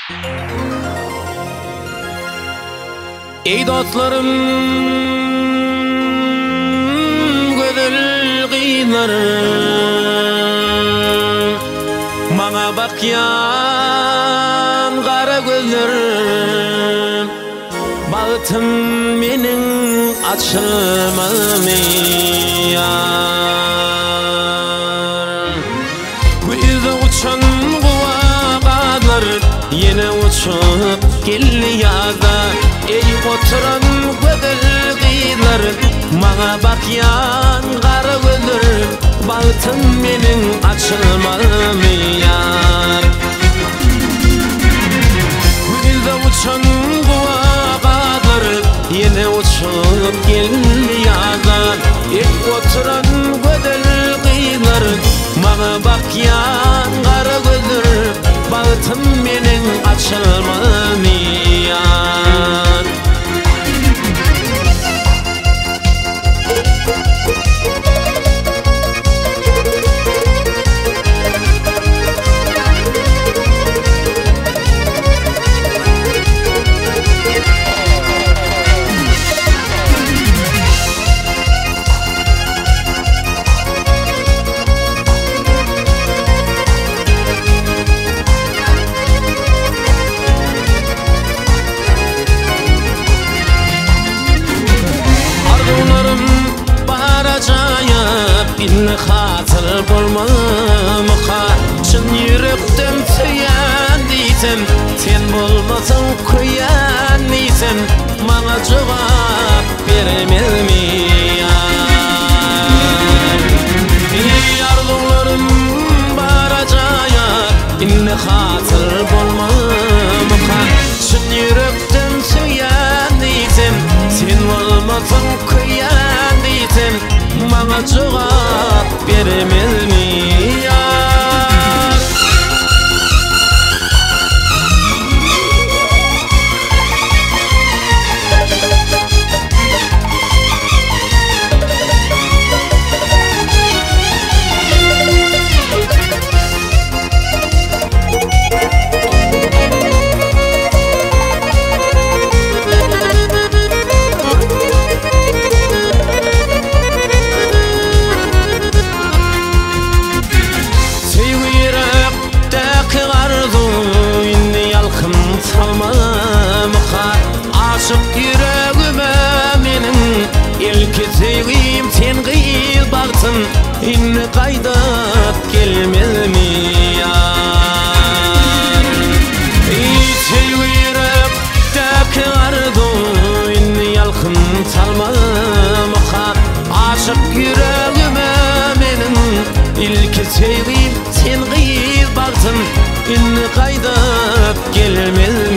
Ey dostlarım, güzel kıylarım, bana bakyan kara gözlerim, bağıtım menin açılmayan. Güzde uçan kuvaklar yine uçup geldi yazda. Ey oturan güzel kıylar, bana bakyan kara gözlerim, bağıtım menin açılmayan. Güzde uçan kuvaklar yine uçup geldi yazda. Ey oturan güzel kıylar, bana bakyan kara gözlerim, bağıtım menin açılmayan. İnne hatır bolmamakha, çın yürekten söyen diysem, sen bolmasın koyan diysem, bana cevap vermezmiyan. Ey arzularım baracak, inne hatır bolmamakha, çın yürekten söyen diysem, sen bolmasın koyan diysem, bana cevap vermezmiyan. Aşık yüreğime menin, ilk sevgim sen kıyıl baktın, inni kaydıp gelmezmiyan. Ey sevgi yürekteki arzu, inni yalkın salmamakha. Aşık yüreğime menin, ilk sevgim sen kıyıl baktın, inni kaydıp gelmezmiyan.